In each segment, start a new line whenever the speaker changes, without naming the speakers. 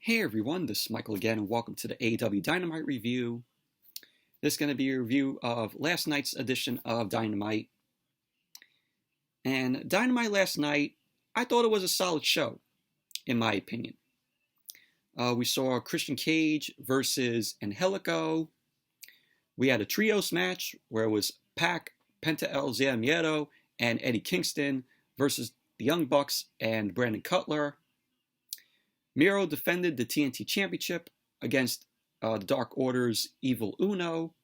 Hey everyone, this is Michael again, and welcome to the AEW Dynamite Review. This is going to be a review of last night's edition of Dynamite. And Dynamite last night, I thought it was a solid show, in my opinion. We saw Christian Cage versus Angelico. We had a trios match where it was Pac, Penta, Miedo, and Eddie Kingston versus the Young Bucks and Brandon Cutler. Miro defended the TNT Championship against the Dark Order's Evil Uno.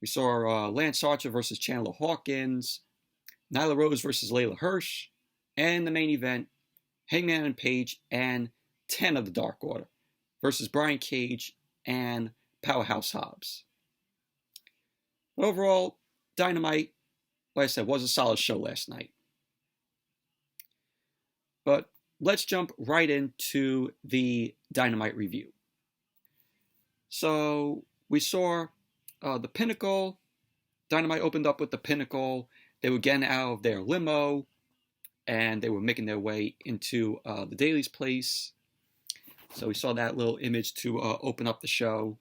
We saw Lance Archer versus Chandler Hawkins, Nyla Rose versus Leyla Hirsch, and the main event, Hangman and Page and 10 of the Dark Order versus Brian Cage and Powerhouse Hobbs. But overall, Dynamite, like I said, was a solid show last night. But let's jump right into the Dynamite review. So we saw the Pinnacle. Dynamite opened up with the Pinnacle. They were getting out of their limo, and they were making their way into the Daily's place. So we saw that little image to open up the show.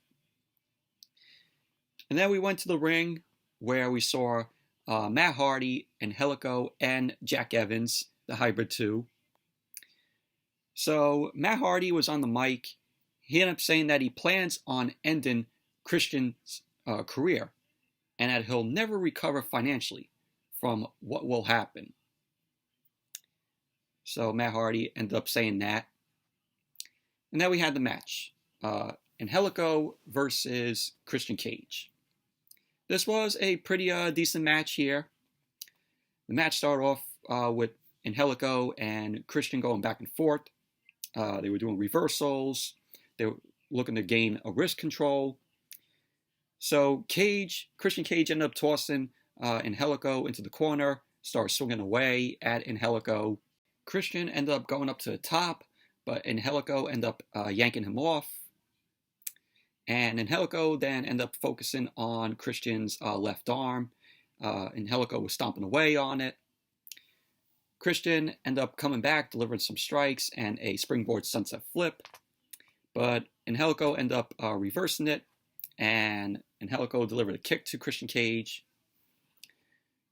And then we went to the ring, where we saw Matt Hardy, Angelico, and Jack Evans, the Hybrid 2. So Matt Hardy was on the mic. He ended up saying that he plans on ending Christian's career and that he'll never recover financially from what will happen. So Matt Hardy ended up saying that. And then we had the match. Angelico versus Christian Cage. This was a pretty decent match here. The match started off with Angelico and Christian going back and forth. They were doing reversals. They were looking to gain a wrist control. So Christian Cage ended up tossing Angelico into the corner, started swinging away at Angelico. Christian ended up going up to the top, but Angelico ended up yanking him off. And Angelico then ended up focusing on Christian's left arm. Angelico was stomping away on it. Christian ended up coming back, delivering some strikes and a springboard sunset flip. But Angelico ended up reversing it, and Angelico delivered a kick to Christian Cage.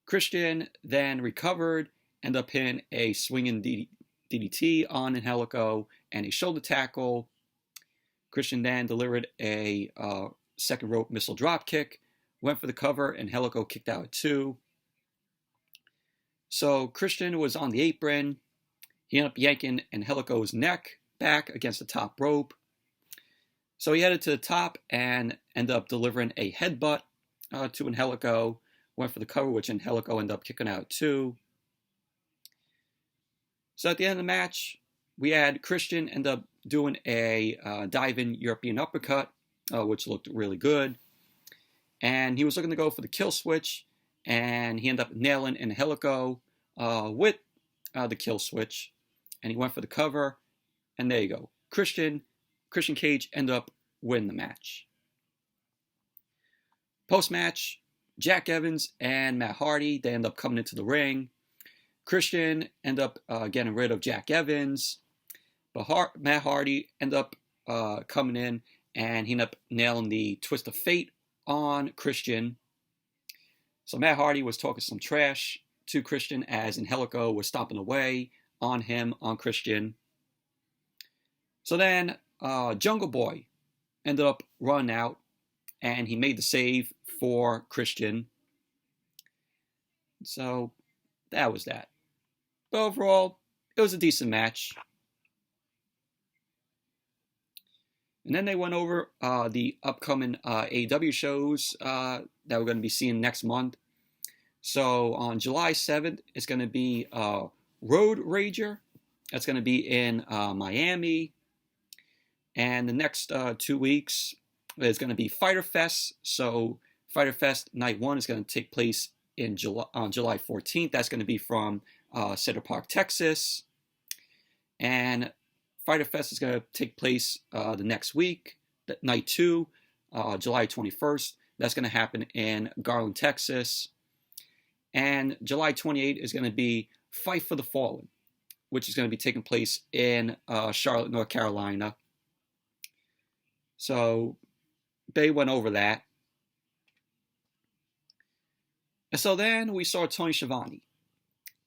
Christian then recovered, ended up hitting a swinging DDT on Angelico and a shoulder tackle. Christian then delivered a second rope missile drop kick, went for the cover, and Angelico kicked out at 2. So Christian was on the apron. He ended up yanking Angelico's neck back against the top rope. So he headed to the top and ended up delivering a headbutt to Angelico. Went for the cover, which Angelico ended up kicking out too. So at the end of the match, we had Christian end up doing a dive-in European uppercut, which looked really good. And he was looking to go for the kill switch, and he ended up nailing Angelico with the kill switch, and he went for the cover, and there you go. Christian Cage ended up winning the match. Post-match, Jack Evans and Matt Hardy, they end up coming into the ring. Christian ended up getting rid of Jack Evans, but Matt Hardy ended up coming in, and he ended up nailing the Twist of Fate on Christian. So Matt Hardy was talking some trash to Christian as Angelico was stomping away on Christian. So then Jungle Boy ended up running out, and he made the save for Christian. So that was that. But overall, it was a decent match. And then they went over the upcoming AEW shows that we're going to be seeing next month. So on July 7th, it's going to be Road Rager. That's going to be in Miami. And the next 2 weeks is going to be Fyter Fest. So Fyter Fest Night 1 is going to take place on July 14th. That's going to be from Cedar Park, Texas. And Fyter Fest is going to take place the next week, Night 2, July 21st. That's going to happen in Garland, Texas. And July 28th is going to be Fight for the Fallen. which is going to be taking place in Charlotte, North Carolina. So they went over that. And so then we saw Tony Schiavone.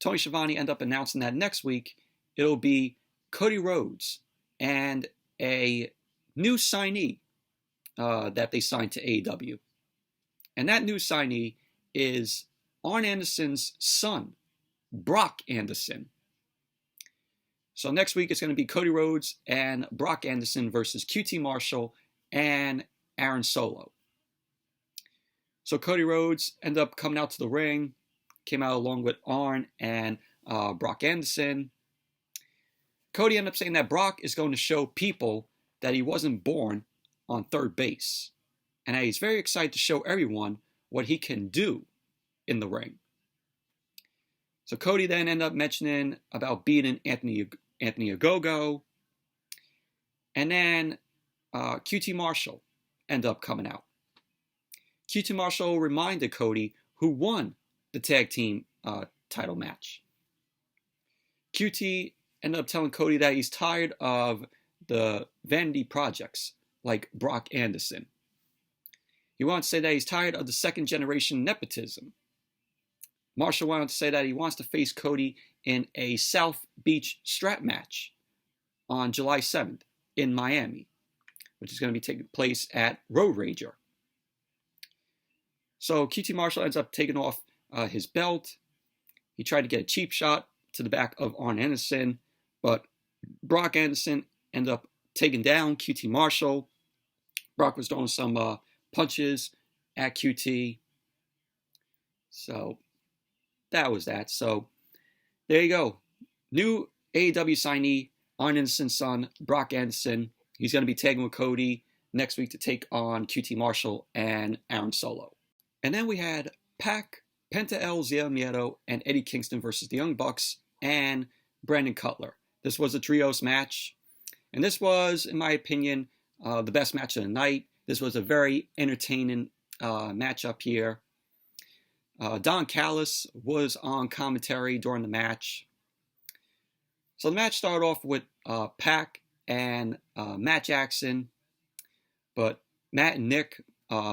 Tony Schiavone ended up announcing that next week it'll be Cody Rhodes and a new signee that they signed to AEW. And that new signee is Arn Anderson's son, Brock Anderson. So next week it's going to be Cody Rhodes and Brock Anderson versus QT Marshall and Aaron Solo. So Cody Rhodes ended up coming out to the ring, came out along with Arn and Brock Anderson. Cody ended up saying that Brock is going to show people that he wasn't born on third base, and that he's very excited to show everyone what he can do in the ring. So Cody then ended up mentioning about beating Anthony Ogogo, and then QT Marshall ended up coming out. QT Marshall reminded Cody who won the tag team title match. QT ended up telling Cody that he's tired of the vanity projects like Brock Anderson. He wanted to say that he's tired of the second generation nepotism. Marshall wanted to say that he wants to face Cody in a South Beach strap match on July 7th in Miami, which is going to be taking place at Road Rager. So QT Marshall ends up taking off his belt. He tried to get a cheap shot to the back of Arn Anderson, but Brock Anderson ended up taking down QT Marshall. Brock was throwing some punches at QT. So that was that. So there you go. New AEW signee, Arn Anderson's son, Brock Anderson. He's going to be tagging with Cody next week to take on QT Marshall and Aaron Solo. And then we had Pac, Penta Miedo, and Eddie Kingston versus the Young Bucks and Brandon Cutler. This was a trios match. And this was, in my opinion, the best match of the night. This was a very entertaining matchup here. Don Callis was on commentary during the match. So the match started off with Pac and Matt Jackson. But Matt and Nick,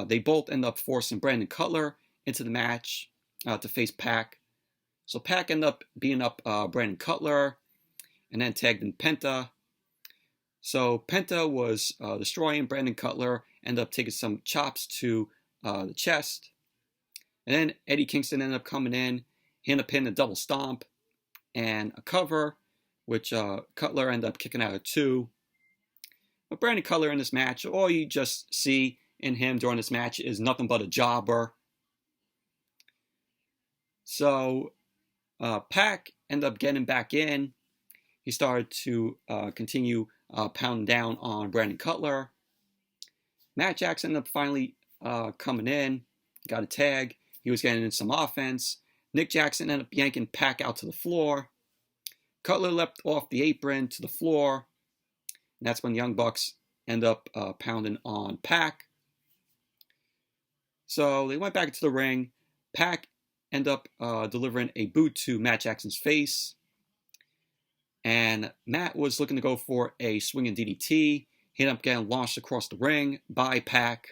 they both end up forcing Brandon Cutler into the match to face Pac. So Pac ended up beating up Brandon Cutler and then tagged in Penta. So Penta was destroying Brandon Cutler, ended up taking some chops to the chest. And then Eddie Kingston ended up coming in. He ended up hitting a double stomp and a cover, which Cutler ended up kicking out of 2. But Brandon Cutler in this match, all you just see in him during this match is nothing but a jobber. So Pac ended up getting back in. He started to continue pounding down on Brandon Cutler. Matt Jackson ended up finally coming in, got a tag. He was getting in some offense. Nick Jackson ended up yanking Pac out to the floor. Cutler leapt off the apron to the floor. And that's when the Young Bucks end up pounding on Pac. So they went back into the ring. Pac ended up delivering a boot to Matt Jackson's face. And Matt was looking to go for a swinging DDT. He ended up getting launched across the ring by Pac.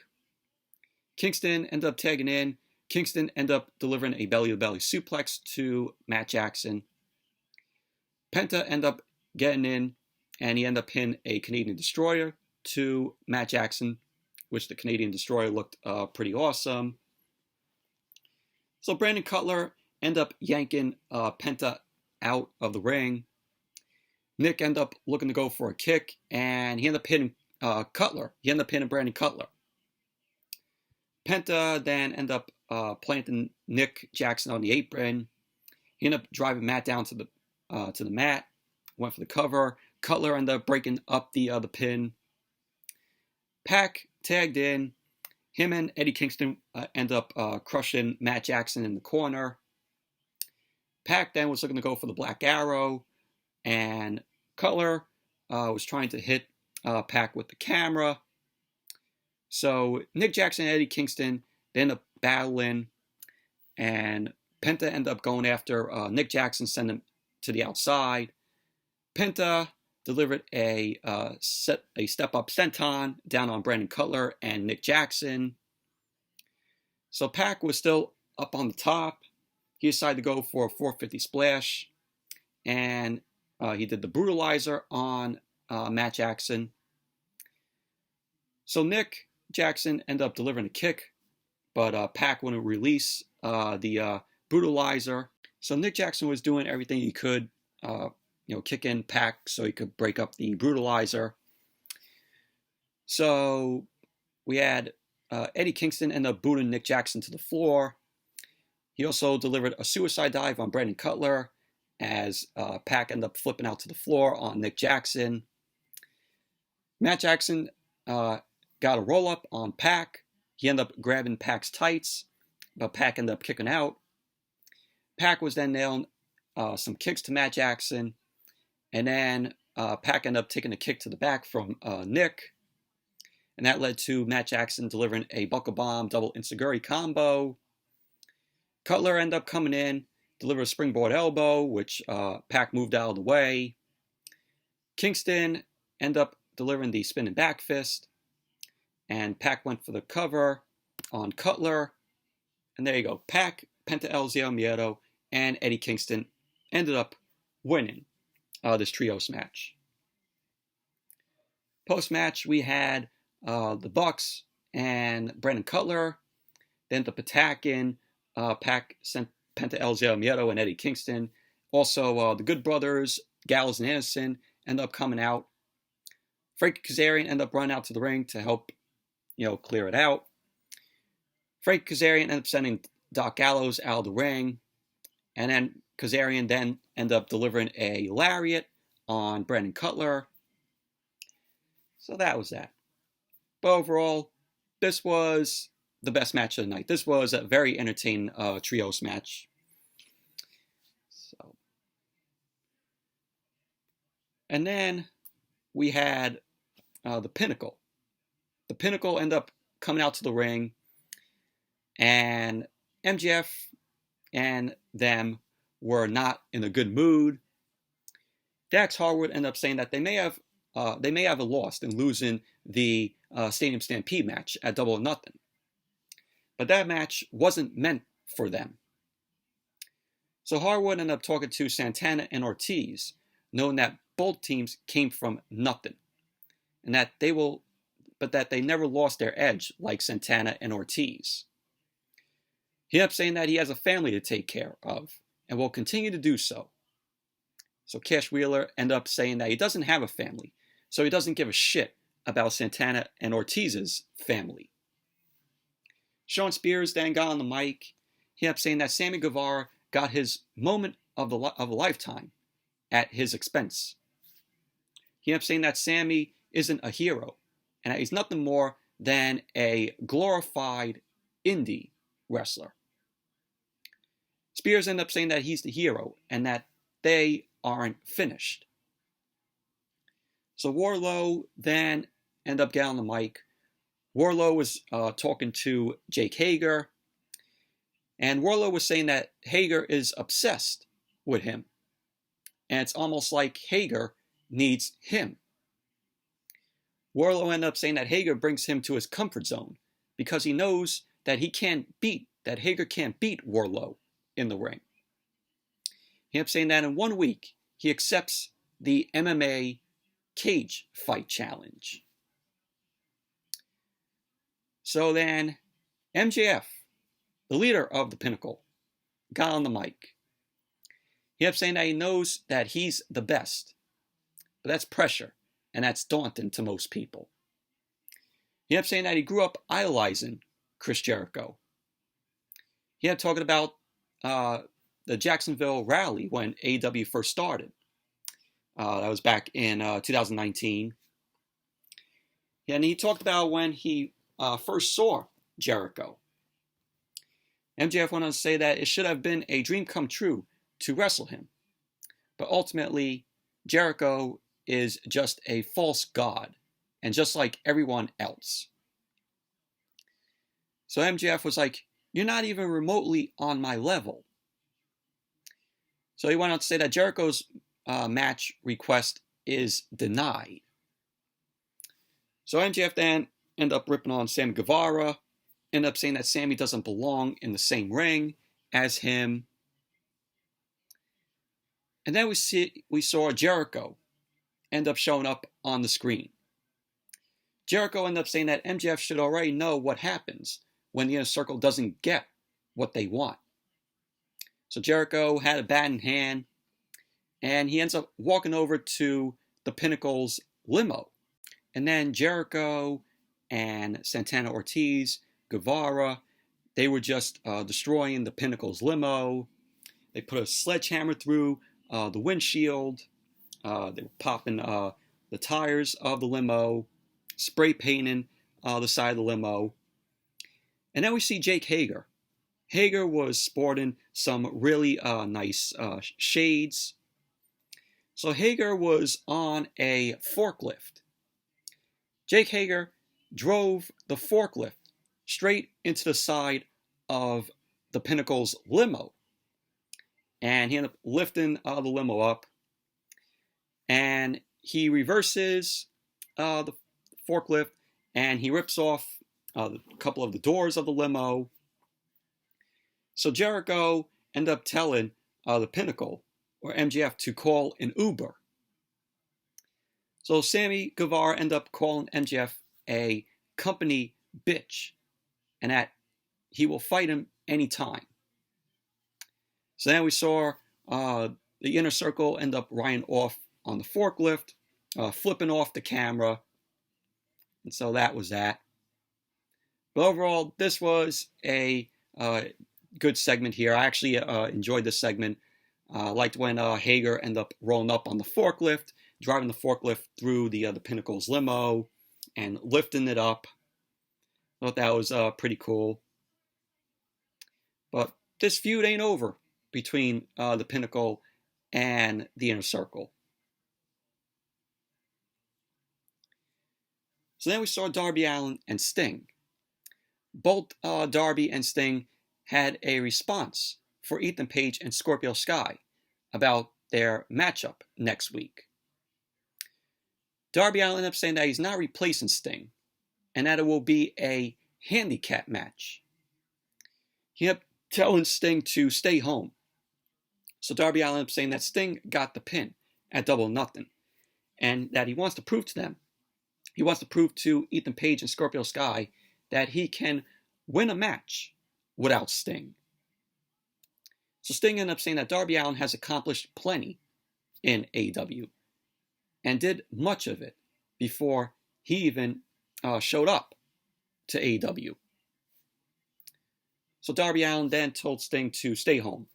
Kingston ended up tagging in. Kingston ended up delivering a belly-to-belly suplex to Matt Jackson. Penta ended up getting in, and he ended up pinning a Canadian Destroyer to Matt Jackson, which the Canadian Destroyer looked pretty awesome. So Brandon Cutler ended up yanking Penta out of the ring. Nick ended up looking to go for a kick, and he ended up hitting Cutler. He ended up hitting Brandon Cutler. Penta then ended up planting Nick Jackson on the apron. He ended up driving Matt down to the mat. Went for the cover. Cutler ended up breaking up the pin. Pac tagged in. Him and Eddie Kingston ended up crushing Matt Jackson in the corner. Pac then was looking to go for the Black Arrow, and Cutler was trying to hit Pac with the camera. So Nick Jackson and Eddie Kingston, they ended up battling, and Penta ended up going after Nick Jackson, sending him to the outside. Penta delivered a step-up senton down on Brandon Cutler and Nick Jackson. So Pac was still up on the top. He decided to go for a 450 splash, and he did the brutalizer on Matt Jackson. So Nick Jackson ended up delivering a kick, but Pac wouldn't release the brutalizer. So Nick Jackson was doing everything he could, kick in Pac so he could break up the brutalizer. So we had Eddie Kingston end up booting Nick Jackson to the floor. He also delivered a suicide dive on Brandon Cutler as Pac ended up flipping out to the floor on Nick Jackson. Matt Jackson got a roll-up on Pac. He ended up grabbing Pac's tights, but Pac ended up kicking out. Pac was then nailing some kicks to Matt Jackson, and then Pac ended up taking a kick to the back from Nick, and that led to Matt Jackson delivering a buckle bomb double enziguri combo. Cutler ended up coming in, delivered a springboard elbow, which Pac moved out of the way. Kingston ended up delivering the spinning back fist, and Pac went for the cover on Cutler. And there you go. Pac, Penta, LZL, Miedo, and Eddie Kingston ended up winning this trios match. Post-match, we had the Bucks and Brandon Cutler. They ended up attacking. Pac sent Penta, LZL, Miedo, and Eddie Kingston. Also, the Good Brothers, Gallows and Anderson, ended up coming out. Frankie Kazarian ended up running out to the ring to help, clear it out. Frankie Kazarian ended up sending Doc Gallows out of the ring. And then Kazarian then ended up delivering a lariat on Brandon Cutler. So that was that. But overall, this was the best match of the night. This was a very entertaining trios match. So, and then we had the Pinnacle. The Pinnacle ended up coming out to the ring, and MJF and them were not in a good mood. Dax Harwood ended up saying that they may have lost in losing the Stadium Stampede match at Double or Nothing. But that match wasn't meant for them. So Harwood ended up talking to Santana and Ortiz, knowing that both teams came from nothing, and that they never lost their edge like Santana and Ortiz. He ended up saying that he has a family to take care of and will continue to do so. So Cash Wheeler ended up saying that he doesn't have a family, so he doesn't give a shit about Santana and Ortiz's family. Sean Spears then got on the mic. He ended up saying that Sammy Guevara got his moment of a lifetime at his expense. He ended up saying that Sammy isn't a hero, and that he's nothing more than a glorified indie wrestler. Spears ended up saying that he's the hero and that they aren't finished. So Wardlow then ended up getting on the mic. Wardlow was talking to Jake Hager, and Wardlow was saying that Hager is obsessed with him, and it's almost like Hager needs him. Wardlow ended up saying that Hager brings him to his comfort zone because he knows that Hager can't beat Wardlow in the ring. He ended up saying that in 1 week, he accepts the MMA cage fight challenge. So then, MJF, the leader of the Pinnacle, got on the mic. He ended up saying that he knows that he's the best, but that's pressure, and that's daunting to most people. He ended up saying that he grew up idolizing Chris Jericho. He ended up talking about the Jacksonville rally when AEW first started. That was back in 2019. And he talked about when he first saw Jericho. MJF went on to say that it should have been a dream come true to wrestle him. But ultimately, Jericho is just a false god, and just like everyone else. So MJF was like, "You're not even remotely on my level." So he went on to say that Jericho's match request is denied. So MJF then end up ripping on Sammy Guevara, end up saying that Sammy doesn't belong in the same ring as him. And then we saw Jericho end up showing up on the screen. Jericho ended up saying that MJF should already know what happens when the Inner Circle doesn't get what they want. So Jericho had a bat in hand, and he ends up walking over to the Pinnacle's limo. And then Jericho and Santana Ortiz, Guevara, they were just destroying the Pinnacle's limo. They put a sledgehammer through the windshield. They were popping the tires of the limo, spray painting the side of the limo. And then we see Jake Hager. Hager was sporting some really nice shades. So Hager was on a forklift. Jake Hager drove the forklift straight into the side of the Pinnacle's limo. And he ended up lifting the limo up. And he reverses the forklift, and he rips off a couple of the doors of the limo. So Jericho ended up telling the Pinnacle, or MJF, to call an Uber. So Sammy Guevara ended up calling MJF a company bitch, and that he will fight him anytime. So then we saw the Inner Circle end up riding off on the forklift, flipping off the camera. And so that was that. But overall, this was a good segment here. I actually enjoyed this segment. I liked when Hager ended up rolling up on the forklift, driving the forklift through the Pinnacle's limo and lifting it up. I thought that was pretty cool. But this feud ain't over between the Pinnacle and the Inner Circle. So then we saw Darby Allin and Sting. Both Darby and Sting had a response for Ethan Page and Scorpio Sky about their matchup next week. Darby Allin ended up saying that he's not replacing Sting and that it will be a handicap match. He ended up telling Sting to stay home. So Darby Allin ended up saying that Sting got the pin at Double or Nothing and that he wants to prove to them, he wants to prove to Ethan Page and Scorpio Sky that he can win a match without Sting. So Sting ended up saying that Darby Allin has accomplished plenty in AEW and did much of it before he even showed up to AEW. So Darby Allin then told Sting to stay home.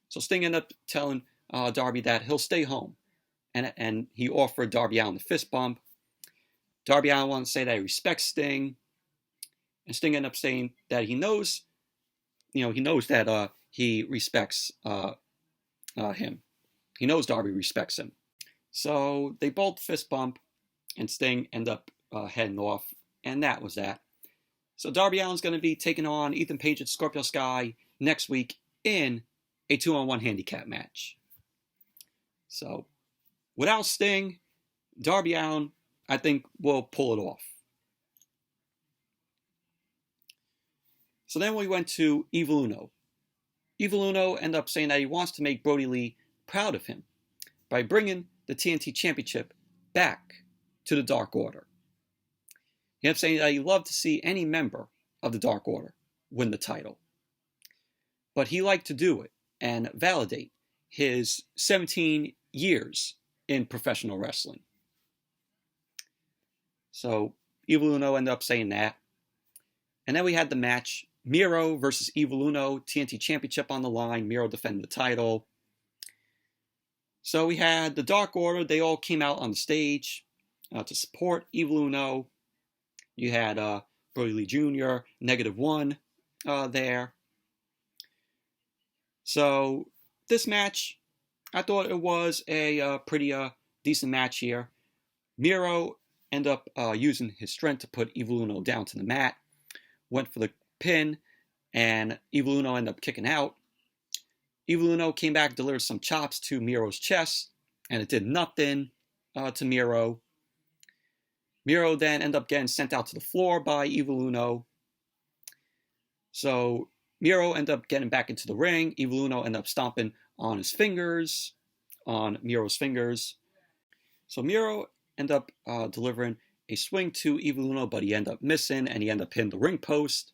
So Sting ended up telling Darby that he'll stay home, and he offered Darby Allin the fist bump. Darby Allin wanted to say that he respects Sting, and Sting ended up saying that he knows that he respects him. He knows Darby respects him. So they both fist bump, and Sting end up heading off, and that was that. So Darby Allin's going to be taking on Ethan Page and Scorpio Sky next week in a 2-on-1 handicap match. So without Sting, Darby Allin, I think, will pull it off. So then we went to Evil Uno. Evil Uno ended up saying that he wants to make Brody Lee proud of him by bringing the TNT Championship back to the Dark Order. He ended up saying that he'd love to see any member of the Dark Order win the title. But he liked to do it and validate his 17 years in professional wrestling. So Evil Uno ended up saying that. And then we had the match, Miro versus Evil Uno, TNT Championship on the line. Miro defended the title. So we had the Dark Order. They all came out on the stage to support Evil Uno. You had Brody Lee Jr., -1 there. So this match, I thought it was a pretty decent match here. Miro ended up using his strength to put Evil Uno down to the mat. Went for the pin, and Evil Uno ended up kicking out. Evil Uno came back, delivered some chops to Miro's chest, and it did nothing to Miro. Miro then ended up getting sent out to the floor by Evil Uno. So Miro ended up getting back into the ring. Evil Uno ended up stomping on his fingers, on Miro's fingers. So Miro ended up delivering a swing to Evil Uno, but he ended up missing, and he ended up hitting the ring post.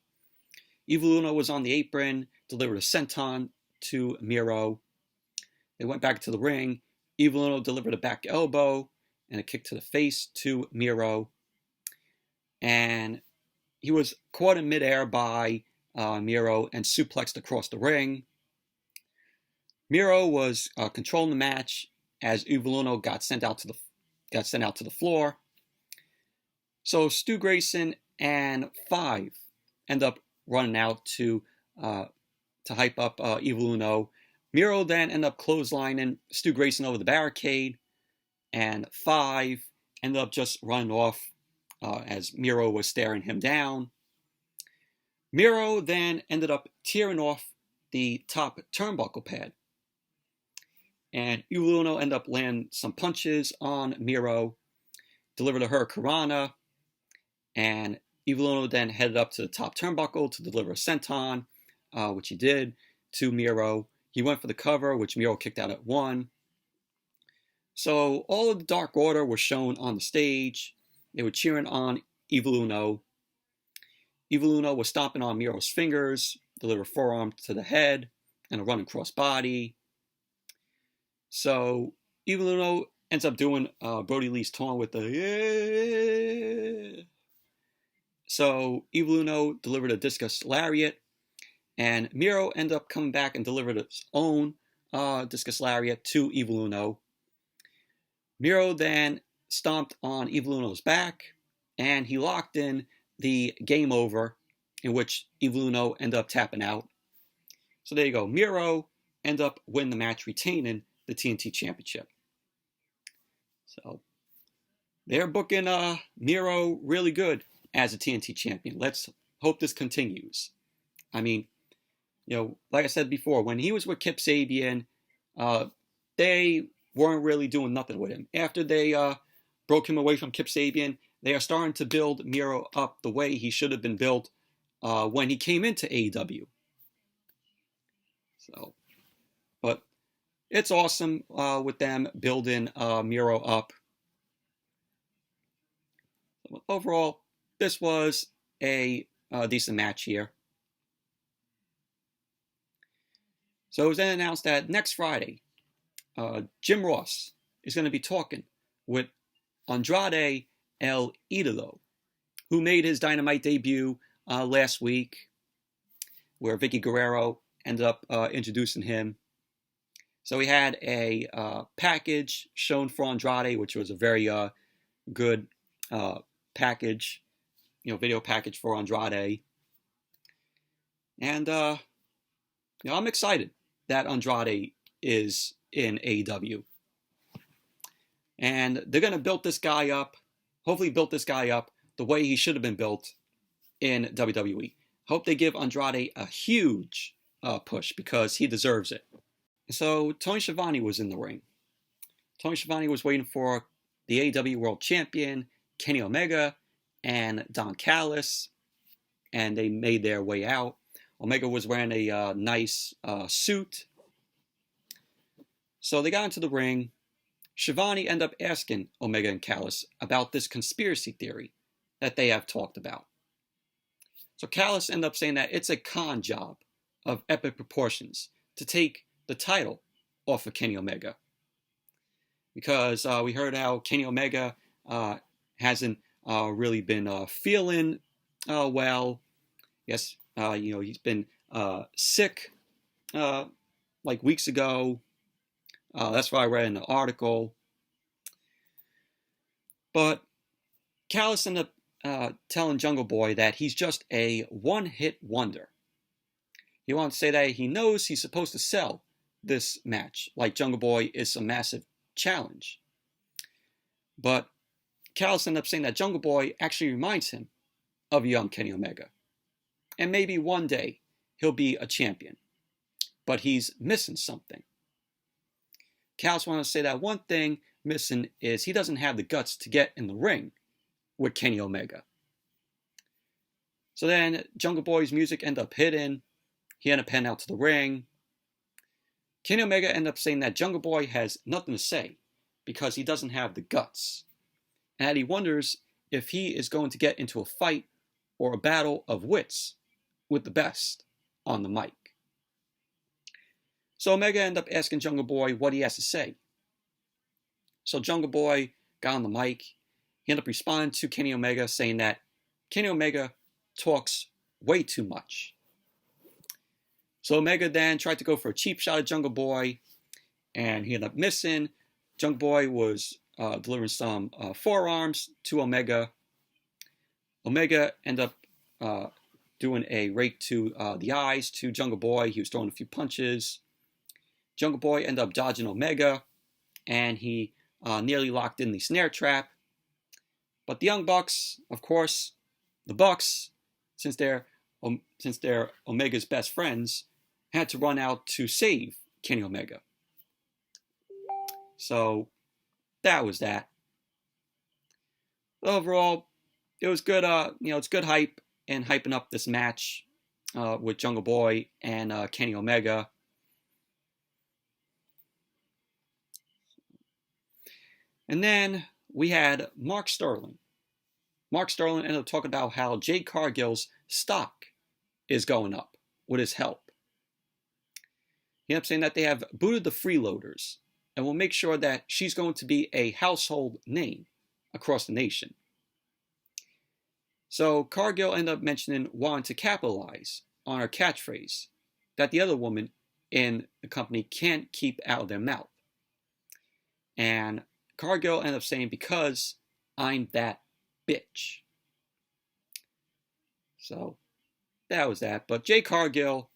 Evil Uno was on the apron, delivered a senton to Miro. They went back to the ring. Evil Uno delivered a back elbow and a kick to the face to Miro. And he was caught in midair by Miro and suplexed across the ring. Miro was controlling the match as Evil Uno got sent out to the floor. So Stu Grayson and Five end up running out to hype up Evil Uno. Miro then ended up clotheslining Stu Grayson over the barricade, and Five ended up just running off as Miro was staring him down. Miro then ended up tearing off the top turnbuckle pad, and Evil Uno ended up landing some punches on Miro, delivered a Hurricanrana, and Evil Uno then headed up to the top turnbuckle to deliver a senton, which he did to Miro. He went for the cover, which Miro kicked out at 1. So all of the Dark Order were shown on the stage. They were cheering on Evil Uno. Evil Uno was stomping on Miro's fingers, delivered a forearm to the head, and a running cross body. So Evil Uno ends up doing Brody Lee's taunt with the yeah. So Evil Uno delivered a discus lariat, and Miro ended up coming back and delivered his own discus lariat to Evil Uno. Miro then stomped on Evil Uno's back, and he locked in the game over, in which Evil Uno ended up tapping out. So there you go. Miro ended up winning the match, retaining the TNT Championship. So they're booking Miro really good as a TNT champion. Let's hope this continues. I mean, like I said before, when he was with Kip Sabian, they weren't really doing nothing with him. After they broke him away from Kip Sabian, they are starting to build Miro up the way he should have been built when he came into AEW. So, but it's awesome with them building Miro up. So overall, this was a decent match here. So it was then announced that next Friday, Jim Ross is going to be talking with Andrade El Idolo, who made his Dynamite debut last week, where Vicky Guerrero ended up introducing him. So he had a package shown for Andrade, which was a very good package, video package for Andrade. And, I'm excited that Andrade is in AEW. And they're going to build this guy up, hopefully build this guy up the way he should have been built in WWE. Hope they give Andrade a huge push because he deserves it. So Tony Schiavone was in the ring. Tony Schiavone was waiting for the AEW World Champion, Kenny Omega, and Don Callis, and they made their way out. Omega was wearing a nice suit. So they got into the ring. Schiavone ended up asking Omega and Callis about this conspiracy theory that they have talked about. So Callis ended up saying that it's a con job of epic proportions to take the title off of Kenny Omega. Because we heard how Kenny Omega hasn't really been feeling well. Yes, he's been sick like weeks ago. That's what I read in the article. But Callis ended up telling Jungle Boy that he's just a one-hit wonder. He wants to say that he knows he's supposed to sell this match, like Jungle Boy is a massive challenge. But Callis ended up saying that Jungle Boy actually reminds him of young Kenny Omega. And maybe one day he'll be a champion. But he's missing something. Callis wanted to say that one thing missing is he doesn't have the guts to get in the ring with Kenny Omega. So then Jungle Boy's music ended up hitting. He ended up heading out to the ring. Kenny Omega ended up saying that Jungle Boy has nothing to say because he doesn't have the guts. And that he wonders if he is going to get into a fight or a battle of wits with the best on the mic. So Omega ended up asking Jungle Boy what he has to say. So Jungle Boy got on the mic. He ended up responding to Kenny Omega saying that Kenny Omega talks way too much. So Omega then tried to go for a cheap shot at Jungle Boy, and he ended up missing. Jungle Boy was delivering some forearms to Omega. Omega ended up doing a rake to the eyes to Jungle Boy. He was throwing a few punches. Jungle Boy ended up dodging Omega, and he nearly locked in the snare trap. But the Young Bucks, of course, the Bucks, since they're Omega's best friends, had to run out to save Kenny Omega. So that was that. Overall, it was good. It's good hype and hyping up this match with Jungle Boy and Kenny Omega. And then we had Mark Sterling. Mark Sterling ended up talking about how Jade Cargill's stock is going up with his help. He ended up saying that they have booted the freeloaders and will make sure that she's going to be a household name across the nation. So Cargill ended up mentioning wanting to capitalize on her catchphrase that the other woman in the company can't keep out of their mouth. And Cargill ended up saying, because I'm that bitch. So that was that. But Jade Cargill,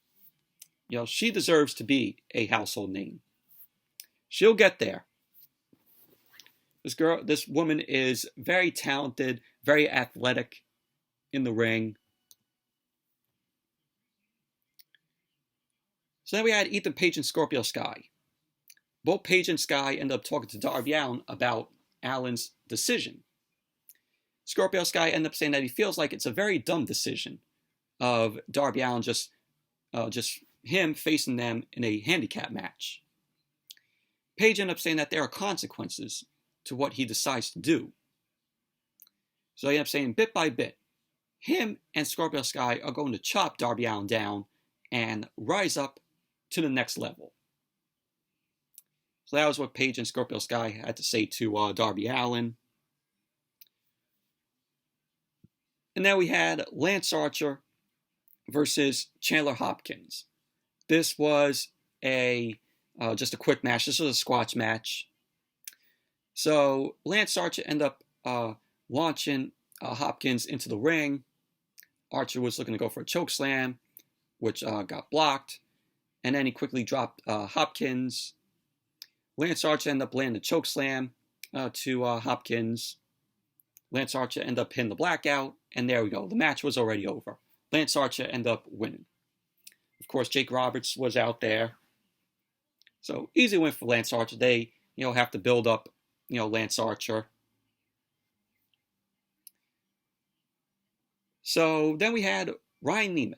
she deserves to be a household name. She'll get there. This woman is very talented, very athletic in the ring. So then we had Ethan Page and Scorpio Sky. Both Page and Sky ended up talking to Darby Allin about Allin's decision. Scorpio Sky ended up saying that he feels like it's a very dumb decision of Darby Allin just him facing them in a handicap match. Page ended up saying that there are consequences to what he decides to do. So he ended up saying bit by bit, him and Scorpio Sky are going to chop Darby Allin down and rise up to the next level. So that was what Page and Scorpio Sky had to say to Darby Allin. And then we had Lance Archer versus Chandler Hopkins. This was just a quick match. This was a squash match. So Lance Archer ended up launching Hopkins into the ring. Archer was looking to go for a choke slam, which got blocked. And then he quickly dropped Hopkins. Lance Archer ended up landing a choke slam to Hopkins. Lance Archer ended up hitting the blackout. And there we go. The match was already over. Lance Archer ended up winning. Of course, Jake Roberts was out there. So easy win for Lance Archer. They, have to build up, Lance Archer. So then we had Ryan Nemeth,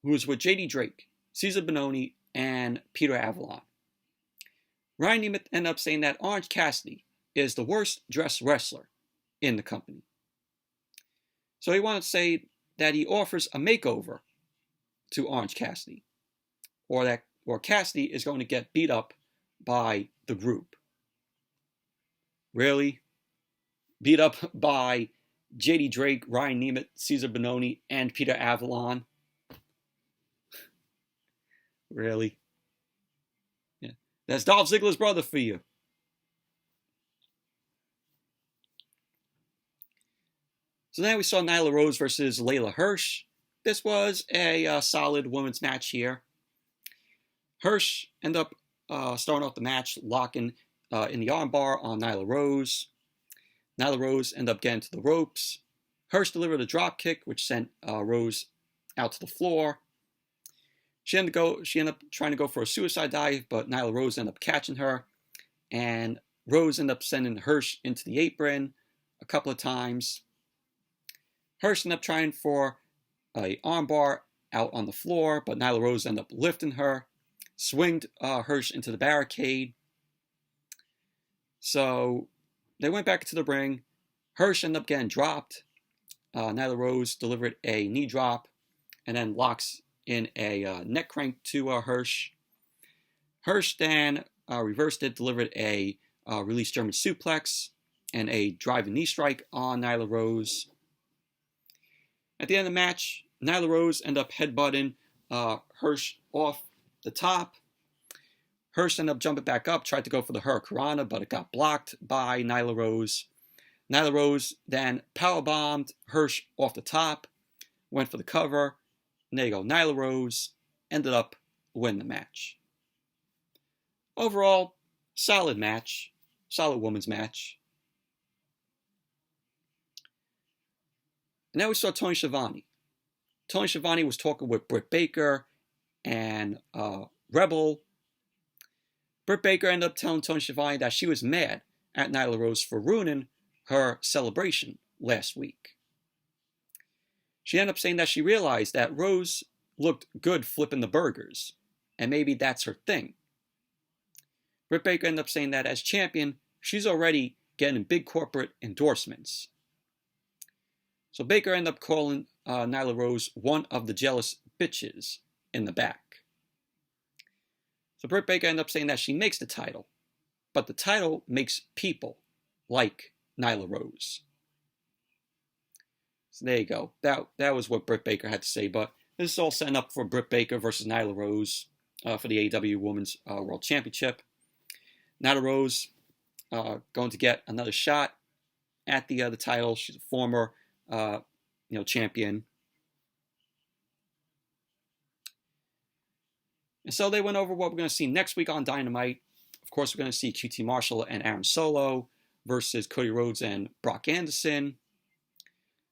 who was with JD Drake, Cesar Bononi, and Peter Avalon. Ryan Nemeth ended up saying that Orange Cassidy is the worst dressed wrestler in the company. So he wanted to say that he offers a makeover to Orange Cassidy, or Cassidy is going to get beat up by the group. Really? Beat up by JD Drake, Ryan Nemeth, Cesar Bononi, and Peter Avalon? Really? Yeah. That's Dolph Ziggler's brother for you. So then we saw Nyla Rose versus Leyla Hirsch. This was a solid women's match here. Hirsch ended up starting off the match, locking in the armbar on Nyla Rose. Nyla Rose ended up getting to the ropes. Hirsch delivered a drop kick, which sent Rose out to the floor. She ended up trying to go for a suicide dive, but Nyla Rose ended up catching her and Rose ended up sending Hirsch into the apron a couple of times. Hirsch ended up trying for an armbar out on the floor, but Nyla Rose ended up lifting her, swinged Hirsch into the barricade. So they went back into the ring. Hirsch ended up getting dropped. Nyla Rose delivered a knee drop and then locks in a neck crank to Hirsch. Hirsch then reversed it, delivered a release German suplex and a driving knee strike on Nyla Rose. At the end of the match, Nyla Rose ended up headbutting Hirsch off the top. Hirsch ended up jumping back up, tried to go for the Hurricanrana, but it got blocked by Nyla Rose. Nyla Rose then powerbombed Hirsch off the top, went for the cover, and there you go. Nyla Rose ended up winning the match. Overall, solid match. Solid women's match. And then we saw Tony Schiavone. Tony Schiavone was talking with Britt Baker and Rebel. Britt Baker ended up telling Tony Schiavone that she was mad at Nyla Rose for ruining her celebration last week. She ended up saying that she realized that Rose looked good flipping the burgers, and maybe that's her thing. Britt Baker ended up saying that as champion, she's already getting big corporate endorsements. So Baker ended up calling Nyla Rose one of the jealous bitches in the back. So Britt Baker ended up saying that she makes the title, but the title makes people like Nyla Rose. So there you go. That was what Britt Baker had to say, but this is all setting up for Britt Baker versus Nyla Rose for the AEW Women's World Championship. Nyla Rose going to get another shot at the title. She's a former champion. And so they went over what we're going to see next week on Dynamite. Of course, we're going to see QT Marshall and Aaron Solo versus Cody Rhodes and Brock Anderson.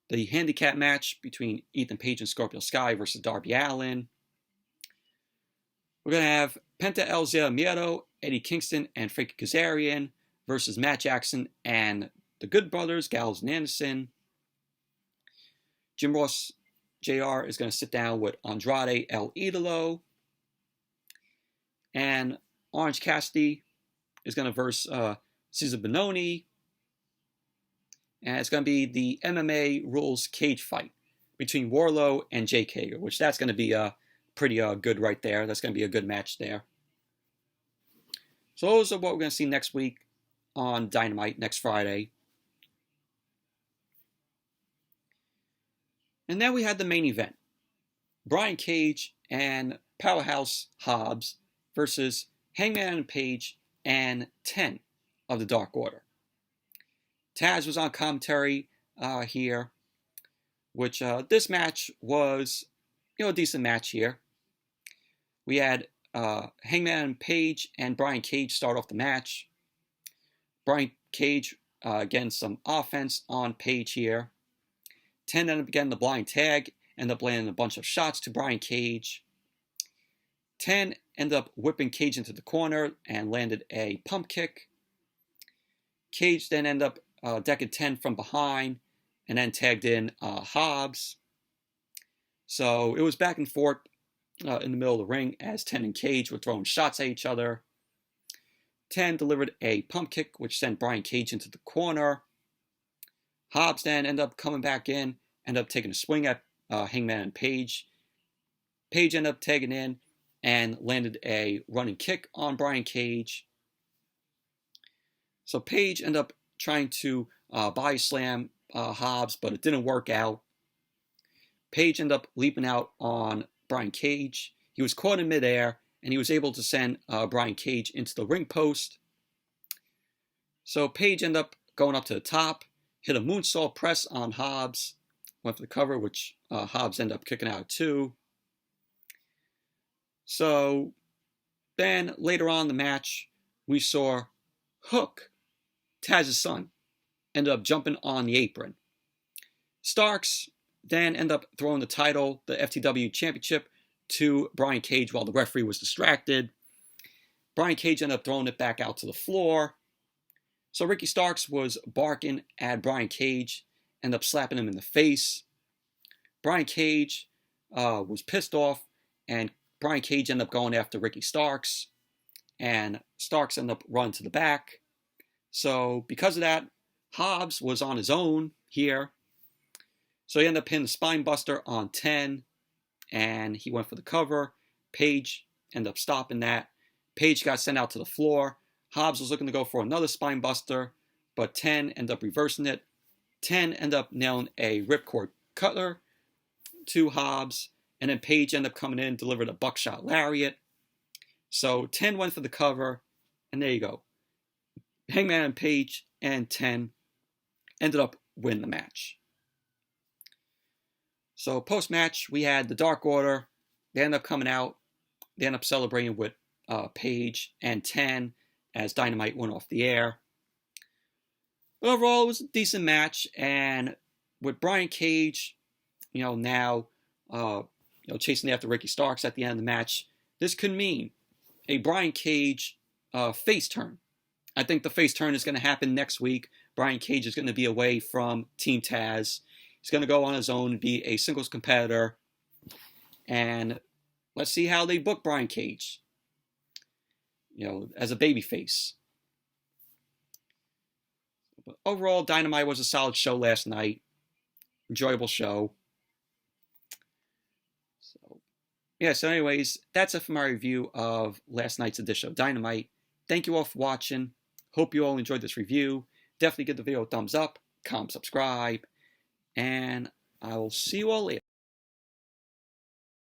The handicap match between Ethan Page and Scorpio Sky versus Darby Allin. We're going to have Penta, Elzia, Miedo, Eddie Kingston, and Frankie Kazarian versus Matt Jackson and the Good Brothers, Gallows and Anderson. Jim Ross Jr. is going to sit down with Andrade El Idolo. And Orange Cassidy is going to verse Cesar Bononi. And it's going to be the MMA rules cage fight between Wardlow and Jake Hager, which that's going to be pretty good right there. That's going to be a good match there. So those are what we're going to see next week on Dynamite, next Friday. And then we had the main event. Brian Cage and Powerhouse Hobbs versus Hangman and Page and 10 of the Dark Order. Taz was on commentary here, which this match was, a decent match here. We had Hangman and Page and Brian Cage start off the match. Brian Cage getting some offense on Page here. 10 ended up getting the blind tag, ended up landing a bunch of shots to Brian Cage. 10 ended up whipping Cage into the corner and landed a pump kick. Cage then ended up decking 10 from behind and then tagged in Hobbs. So it was back and forth in the middle of the ring as 10 and Cage were throwing shots at each other. 10 delivered a pump kick which sent Brian Cage into the corner. Hobbs then ended up coming back in, ended up taking a swing at Hangman and Page. Page ended up tagging in and landed a running kick on Brian Cage. So Page ended up trying to body slam Hobbs, but it didn't work out. Page ended up leaping out on Brian Cage. He was caught in midair, and he was able to send Brian Cage into the ring post. So Page ended up going up to the top, hit a moonsault press on Hobbs, went for the cover, which Hobbs ended up kicking out too. So then later on in the match, we saw Hook, Taz's son, ended up jumping on the apron. Starks then ended up throwing the title, the FTW Championship, to Brian Cage while the referee was distracted. Brian Cage ended up throwing it back out to the floor. So Ricky Starks was barking at Brian Cage, ended up slapping him in the face. Brian Cage was pissed off, and Brian Cage ended up going after Ricky Starks, and Starks ended up running to the back. So because of that, Hobbs was on his own here. So he ended up hitting the spine buster on 10, and he went for the cover. Page ended up stopping that. Page got sent out to the floor. Hobbs was looking to go for another spine buster, but 10 ended up reversing it. 10 ended up nailing a ripcord Cutler to Hobbs, and then Page ended up coming in, delivered a buckshot lariat. So 10 went for the cover, and there you go. Hangman and Page and 10 ended up winning the match. So post-match, we had the Dark Order. They ended up coming out. They ended up celebrating with Page and 10 as Dynamite went off the air. But overall, it was a decent match, and with Brian Cage, now, chasing after Ricky Starks at the end of the match, this could mean a Brian Cage face turn. I think the face turn is going to happen next week. Brian Cage is going to be away from Team Taz. He's going to go on his own and be a singles competitor. And let's see how they book Brian Cage, as a babyface. But overall, Dynamite was a solid show last night. Enjoyable show. So anyways, that's it for my review of last night's edition of Dynamite. Thank you all for watching. Hope you all enjoyed this review. Definitely give the video a thumbs up, comment, subscribe, and I will see you all later.